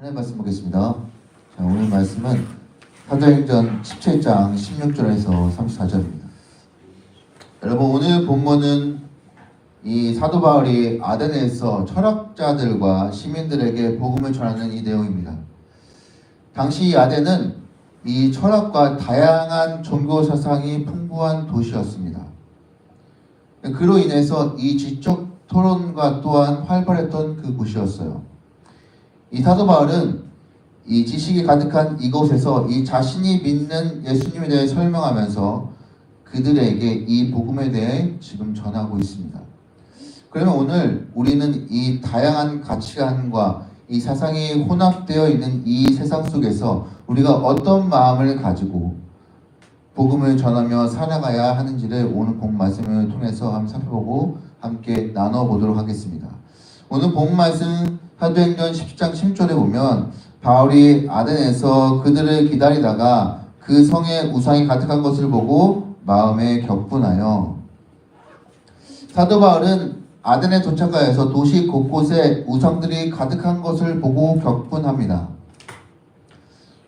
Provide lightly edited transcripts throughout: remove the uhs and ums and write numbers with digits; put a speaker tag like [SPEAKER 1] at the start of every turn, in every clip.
[SPEAKER 1] 하나님 말씀 보겠습니다. 자, 오늘 말씀은 사도행전 17장 16절에서 34절입니다. 여러분, 오늘 본문은 이 사도 바울이 아데네에서 철학자들과 시민들에게 복음을 전하는 이 내용입니다. 당시 이 아덴은 이 철학과 다양한 종교 사상이 풍부한 도시였습니다. 그로 인해서 이 지적 토론과 또한 활발했던 그 곳이었어요. 이 사도 바울은 이 지식이 가득한 이곳에서 이 자신이 믿는 예수님에 대해 설명하면서 그들에게 이 복음에 대해 지금 전하고 있습니다. 그러면 오늘 우리는 이 다양한 가치관과 이 사상이 혼합되어 있는 이 세상 속에서 우리가 어떤 마음을 가지고 복음을 전하며 살아가야 하는지를 오늘 본 말씀을 통해서 한번 살펴보고 함께 나눠보도록 하겠습니다. 오늘 본 말씀 사도행전 10장 10절에 보면 바울이 아덴에서 그들을 기다리다가 그 성에 우상이 가득한 것을 보고 마음에 격분하여, 사도 바울은 아덴에 도착하여서 도시 곳곳에 우상들이 가득한 것을 보고 격분합니다.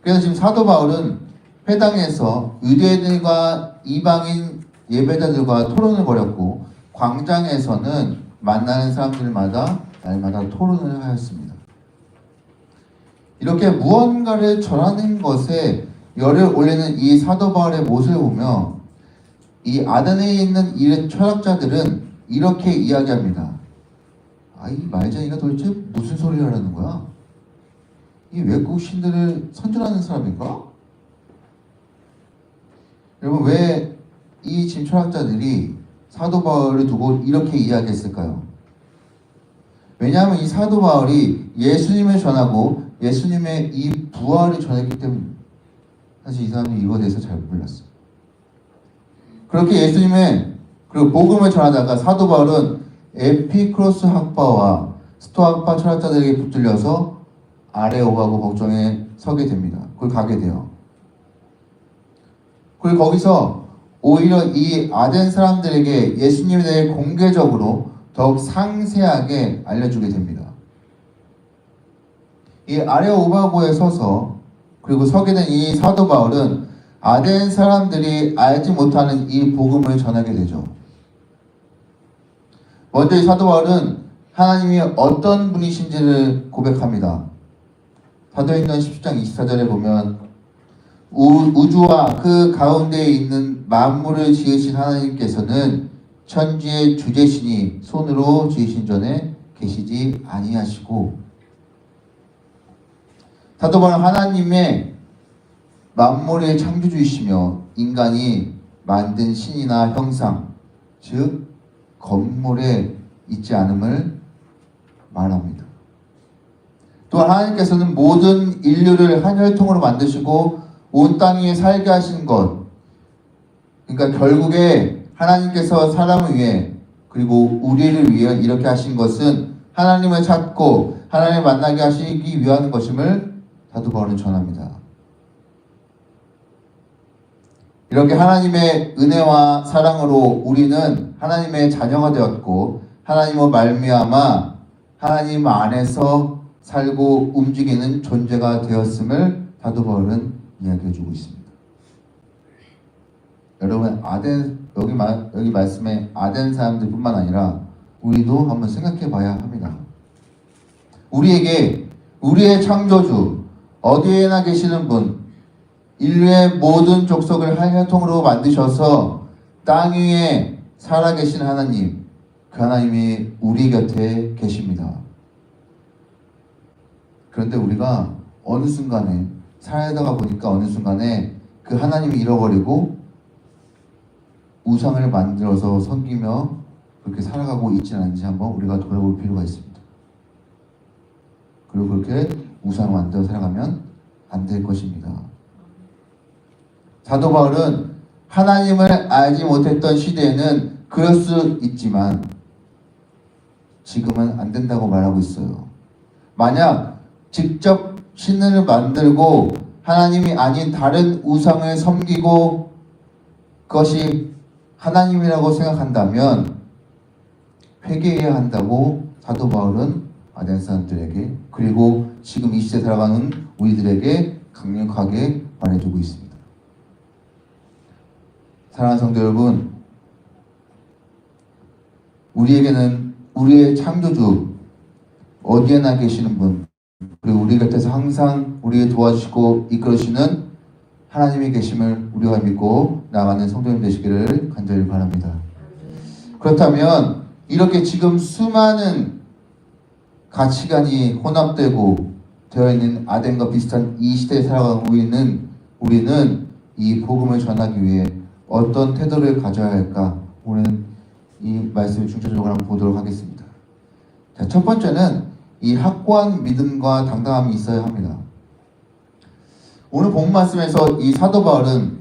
[SPEAKER 1] 그래서 지금 사도 바울은 회당에서 유대인들과 이방인 예배자들과 토론을 벌였고, 광장에서는 만나는 사람들마다 날마다 토론을 하였습니다. 이렇게 무언가를 전하는 것에 열을 올리는 이 사도 바울의 모습을 보며 이 아덴에 있는 이 철학자들은 이렇게 이야기합니다. 이 말쟁이가 도대체 무슨 소리를 하려는 거야? 이 외국 신들을 선전하는 사람인가? 여러분, 왜 이 지금 철학자들이 사도 바울을 두고 이렇게 이야기했을까요? 왜냐하면 이 사도 바울이 예수님을 전하고 예수님의 이 부활을 전했기 때문입니다. 사실 이 사람이 이거에 대해서 잘 몰랐어요. 그렇게 예수님의 그리고 복음을 전하다가 사도 바울은 에피크로스 학파와 스토아파 철학자들에게 붙들려서 아레오가고 법정에 서게 됩니다. 그걸 가게 돼요. 그리고 거기서 오히려 이 아덴 사람들에게 예수님에 대해 공개적으로 더욱 상세하게 알려주게 됩니다. 이 아레오바고에 서서 그리고 서게 된 이 사도 바울은 아덴 사람들이 알지 못하는 이 복음을 전하게 되죠. 먼저 이 사도 바울은 하나님이 어떤 분이신지를 고백합니다. 사도행전 10장 24절에 보면 우주와 그 가운데에 있는 만물을 지으신 하나님께서는 천지의 주제시니 손으로 지으신 전에 계시지 아니하시고, 사도 바울은 하나님의 만물의 창조주이시며 인간이 만든 신이나 형상, 즉 건물에 있지 않음을 말합니다. 또한 하나님께서는 모든 인류를 한 혈통으로 만드시고 온 땅 위에 살게 하신 것, 그러니까 결국에 하나님께서 사람을 위해 그리고 우리를 위해 이렇게 하신 것은 하나님을 찾고 하나님을 만나게 하시기 위한 것임을 사도 바울은 전합니다. 이렇게 하나님의 은혜와 사랑으로 우리는 하나님의 자녀가 되었고 하나님의 말미암아 하나님 안에서 살고 움직이는 존재가 되었음을 사도 바울은 이야기해주고 있습니다. 여러분, 여기 말씀에 아덴 사람들뿐만 아니라 우리도 한번 생각해봐야 합니다. 우리에게 우리의 창조주, 어디에나 계시는 분, 인류의 모든 족속을 한 혈통으로 만드셔서 땅 위에 살아계신 하나님, 그 하나님이 우리 곁에 계십니다. 그런데 우리가 어느 순간에 살다가 보니까 어느 순간에 그 하나님을 잃어버리고 우상을 만들어서 섬기며 그렇게 살아가고 있지 않은지 한번 우리가 돌아볼 필요가 있습니다. 그리고 그렇게 우상을 만들어 살아가면 안 될 것입니다. 사도 바울은 하나님을 알지 못했던 시대에는 그럴 수 있지만 지금은 안 된다고 말하고 있어요. 만약 직접 신을 만들고 하나님이 아닌 다른 우상을 섬기고 그것이 하나님이라고 생각한다면 회개해야 한다고 사도 바울은 아덴 사람들에게, 그리고 지금 이 시대 살아가는 우리들에게 강력하게 말해주고 있습니다. 사랑하는 성도 여러분, 우리에게는 우리의 창조주, 어디에나 계시는 분, 그리고 우리 곁에서 항상 우리를 도와주시고 이끌어주시는 하나님의 계심을 우리가 믿고 나아가는 성도님 되시기를 간절히 바랍니다. 그렇다면 이렇게 지금 수많은 가치관이 혼합되고 되어 있는 아덴과 비슷한 이 시대에 살아가는 우리는 이 복음을 전하기 위해 어떤 태도를 가져야 할까? 오늘 이 말씀을 중점적으로 한번 보도록 하겠습니다. 자, 첫 번째는 이 확고한 믿음과 당당함이 있어야 합니다. 오늘 본 말씀에서 이 사도 바울은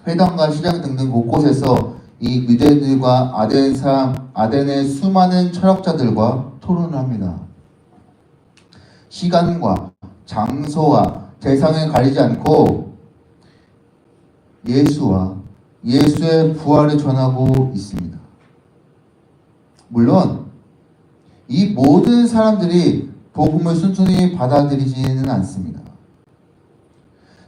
[SPEAKER 1] 회당과 시장 등등 곳곳에서 이 유대인들과 아덴의 수많은 철학자들과 토론을 합니다. 시간과 장소와 대상을 가리지 않고 예수와 예수의 부활을 전하고 있습니다. 물론 이 모든 사람들이 복음을 순순히 받아들이지는 않습니다.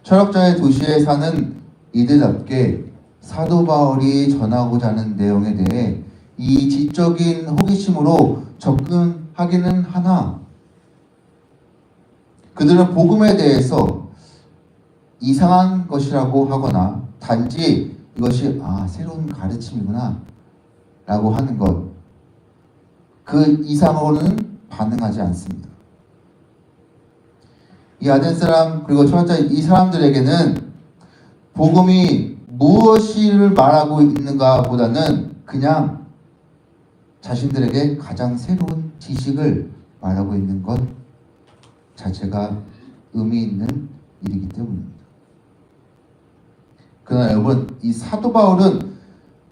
[SPEAKER 1] 철학자의 도시에 사는 이들답게 사도 바울이 전하고자 하는 내용에 대해 이 지적인 호기심으로 접근하기는 하나, 그들은 복음에 대해서 이상한 것이라고 하거나 단지 이것이 새로운 가르침이구나 라고 하는 것, 그 이상으로는 반응하지 않습니다. 이 아덴 사람 그리고 철학자 이 사람들에게는 복음이 무엇을 말하고 있는가 보다는 그냥 자신들에게 가장 새로운 지식을 말하고 있는 것 자체가 의미 있는 일이기 때문입니다. 그러나 여러분, 이 사도 바울은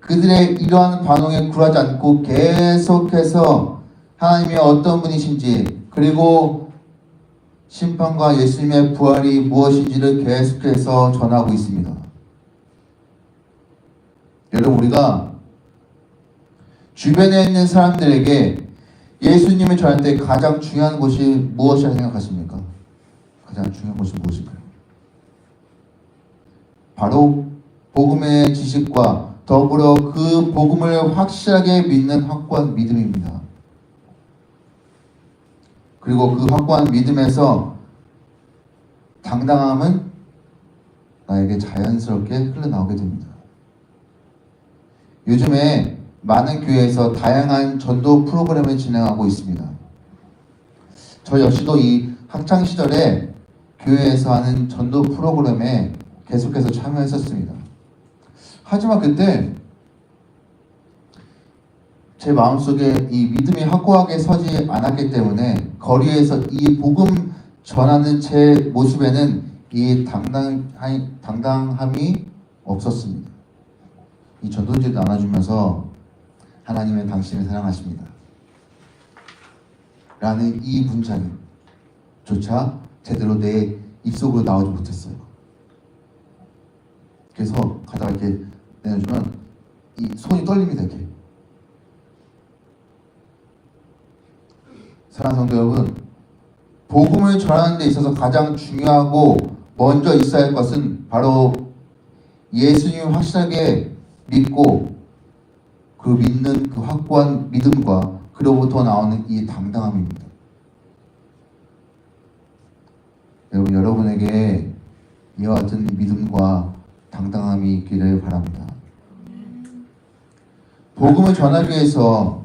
[SPEAKER 1] 그들의 이러한 반응에 굴하지 않고 계속해서 하나님이 어떤 분이신지, 그리고 심판과 예수님의 부활이 무엇인지를 계속해서 전하고 있습니다. 여러분, 우리가 주변에 있는 사람들에게 예수님을 전할 때 가장 중요한 것이 무엇이라고 생각하십니까? 가장 중요한 것이 무엇일까요? 바로 복음의 지식과 더불어 그 복음을 확실하게 믿는 확고한 믿음입니다. 그리고 그 확고한 믿음에서 당당함은 나에게 자연스럽게 흘러나오게 됩니다. 요즘에 많은 교회에서 다양한 전도 프로그램을 진행하고 있습니다. 저 역시도 이 학창시절에 교회에서 하는 전도 프로그램에 계속해서 참여했었습니다. 하지만 그때 제 마음속에 이 믿음이 확고하게 서지 않았기 때문에 거리에서 이 복음 전하는 제 모습에는 이 당당함이 없었습니다. 이 전도지를 나눠주면서 하나님은 당신을 사랑하십니다 라는 이 문장조차 제대로 내 입속으로 나오지 못했어요. 그래서 가다가 이렇게 내려주면 이 손이 떨립니다. 이렇게. 사랑하는 성도 여러분, 복음을 전하는 데 있어서 가장 중요하고 먼저 있어야 할 것은 바로 예수님을 확실하게 믿고 그 믿는 그 확고한 믿음과 그로부터 나오는 이 당당함입니다. 여러분에게 이와 같은 믿음과 당당함이 있기를 바랍니다. 복음을 전하기 위해서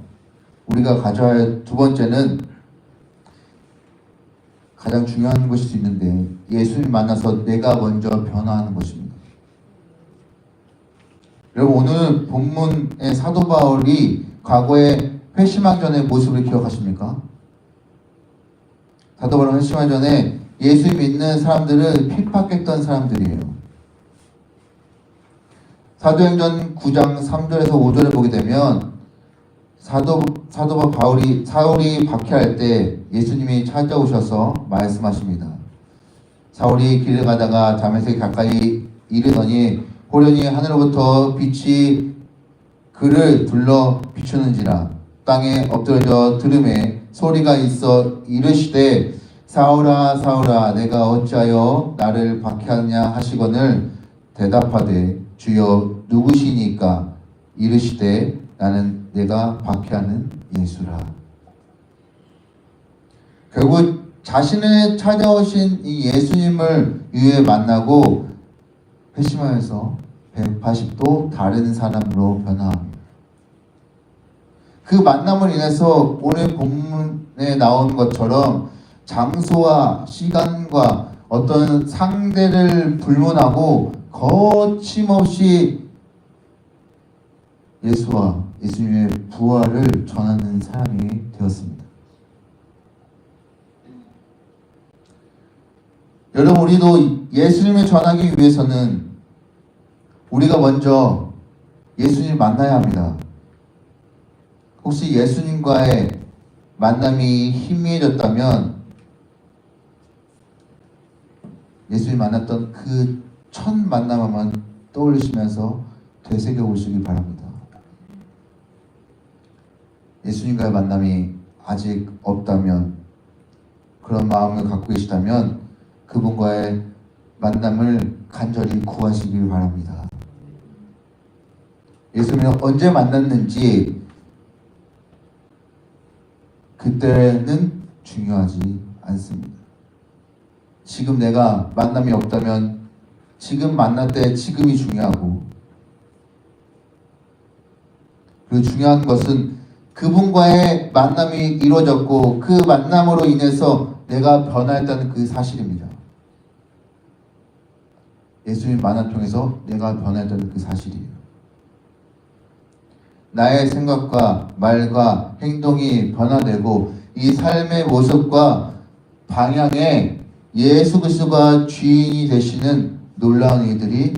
[SPEAKER 1] 우리가 가져야 할 두 번째는 가장 중요한 것일 수 있는데 예수님 만나서 내가 먼저 변화하는 것입니다. 여러분, 오늘 본문의 사도 바울이 과거에 회심하기 전의 모습을 기억하십니까? 사도 바울은 회심하기 전에 예수 믿는 사람들을 핍박했던 사람들이에요. 사도행전 9장 3절에서 5절을 보게 되면 사도 바울이 사울이 박해할 때 예수님이 찾아오셔서 말씀하십니다. 사울이 길을 가다가 다메섹에 가까이 이르더니 호련히 하늘로부터 빛이 그를 둘러 비추는지라 땅에 엎드러져 들음에 소리가 있어 이르시되 사울아 사울아 내가 어찌하여 나를 박해하냐 하시거늘 대답하되 주여 누구시니까 이르시되 나는 내가 박해하는 예수라. 결국 자신을 찾아오신 이 예수님을 유에 만나고 회심하여서 180도 다른 사람으로 변화합니다. 그 만남을 인해서 오늘 본문에 나온 것처럼 장소와 시간과 어떤 상대를 불문하고 거침없이 예수와 예수님의 부활을 전하는 사람이 되었습니다. 여러분, 우리도 예수님을 전하기 위해서는 우리가 먼저 예수님을 만나야 합니다. 혹시 예수님과의 만남이 희미해졌다면 예수님 만났던 그 첫 만남만 떠올리시면서 되새겨 보시기 바랍니다. 예수님과의 만남이 아직 없다면, 그런 마음을 갖고 계시다면 그분과의 만남을 간절히 구하시길 바랍니다. 예수님을 언제 만났는지 그때는 중요하지 않습니다. 지금 내가 만남이 없다면 지금 만날 때 지금이 중요하고, 그리고 중요한 것은 그분과의 만남이 이루어졌고 그 만남으로 인해서 내가 변화했다는 그 사실입니다. 예수님 만남 통해서 내가 변화했다는 그 사실이에요. 나의 생각과 말과 행동이 변화되고 이 삶의 모습과 방향에 예수 그리스도가 주인이 되시는 놀라운 일들이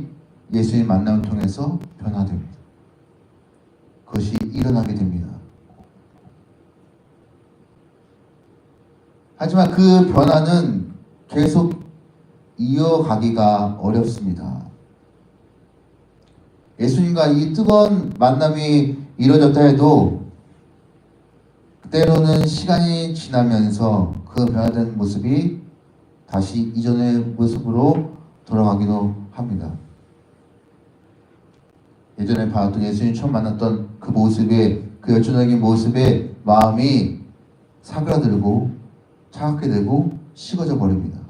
[SPEAKER 1] 예수님 만남을 통해서 변화됩니다. 그것이 일어나게 됩니다. 하지만 그 변화는 계속 이어가기가 어렵습니다. 예수님과 이 뜨거운 만남이 이루어졌다 해도 때로는 시간이 지나면서 그 변화된 모습이 다시 이전의 모습으로 돌아가기도 합니다. 예전에 봤던 예수님 처음 만났던 그 모습에, 그 열정적인 모습에 마음이 사그라들고 차갑게 되고 식어져 버립니다.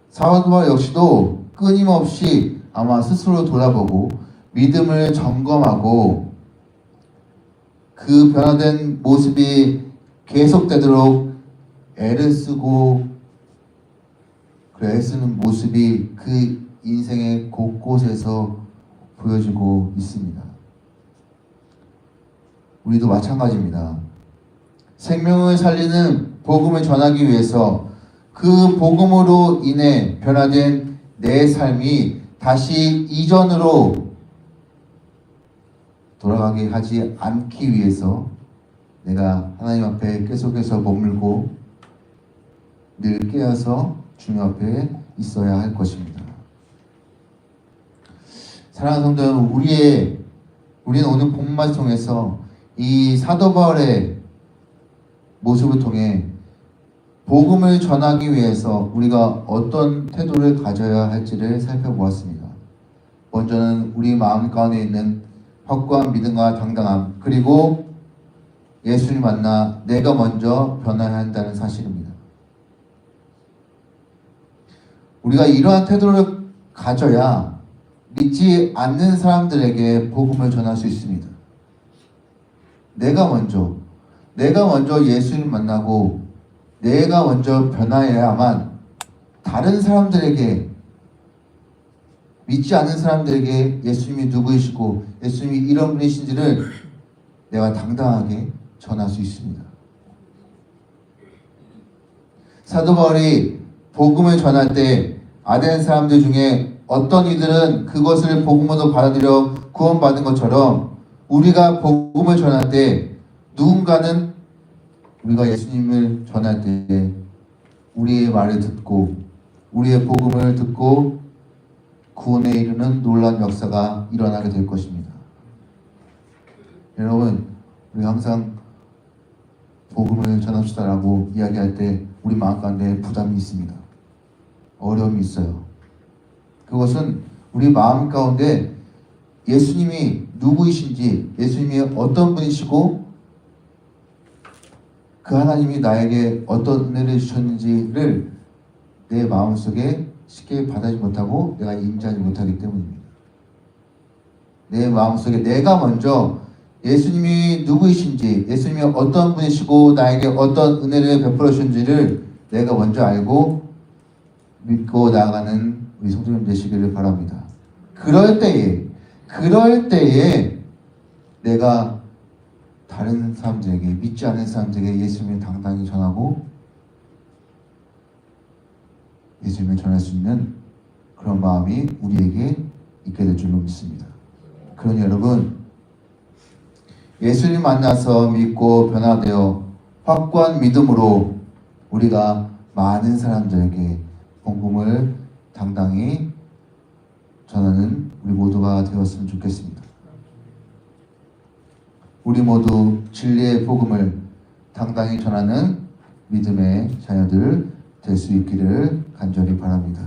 [SPEAKER 1] 사도 바울 역시도 끊임없이 아마 스스로 돌아보고 믿음을 점검하고 그 변화된 모습이 계속되도록 애를 쓰고 그 애쓰는 모습이 그 인생의 곳곳에서 보여지고 있습니다. 우리도 마찬가지입니다. 생명을 살리는 복음을 전하기 위해서 그 복음으로 인해 변화된 내 삶이 다시 이전으로 돌아가게 하지 않기 위해서 내가 하나님 앞에 계속해서 머물고 늘 깨어서 주님 앞에 있어야 할 것입니다. 사랑하는 성도 여러분, 우리는 오늘 본문을 통해서 이 사도 바울의 모습을 통해 복음을 전하기 위해서 우리가 어떤 태도를 가져야 할지를 살펴보았습니다. 먼저는 우리 마음 가운데 있는 확고한 믿음과 당당함, 그리고 예수를 만나 내가 먼저 변화해야 한다는 사실입니다. 우리가 이러한 태도를 가져야 믿지 않는 사람들에게 복음을 전할 수 있습니다. 내가 먼저 예수를 만나고 내가 먼저 변화해야만 다른 사람들에게, 믿지 않는 사람들에게 예수님이 누구이시고 예수님이 이런 분이신지를 내가 당당하게 전할 수 있습니다. 사도 바울이 복음을 전할 때 아덴 사람들 중에 어떤 이들은 그것을 복음으로 받아들여 구원받은 것처럼 우리가 복음을 전할 때 누군가는 우리가 예수님을 전할 때 우리의 말을 듣고 우리의 복음을 듣고 구원에 이르는 놀라운 역사가 일어나게 될 것입니다. 여러분, 우리 항상 복음을 전합시다라고 이야기할 때 우리 마음 가운데 부담이 있습니다. 어려움이 있어요. 그것은 우리 마음 가운데 예수님이 누구이신지, 예수님이 어떤 분이시고 그 하나님이 나에게 어떤 은혜를 주셨는지를 내 마음속에 쉽게 받아들이지 못하고 내가 인지하지 못하기 때문입니다. 내 마음속에 내가 먼저 예수님이 누구이신지, 예수님이 어떤 분이시고 나에게 어떤 은혜를 베풀어 주신지를 내가 먼저 알고 믿고 나아가는 우리 성도님 되시기를 바랍니다. 그럴 때에 내가 다른 사람들에게, 믿지 않는 사람들에게 예수님을 당당히 전하고 예수님을 전할 수 있는 그런 마음이 우리에게 있게 될 줄로 믿습니다. 그러니 여러분, 예수님 만나서 믿고 변화되어 확고한 믿음으로 우리가 많은 사람들에게 복음을 당당히 전하는 우리 모두가 되었으면 좋겠습니다. 우리 모두 진리의 복음을 당당히 전하는 믿음의 자녀들 될 수 있기를 간절히 바랍니다.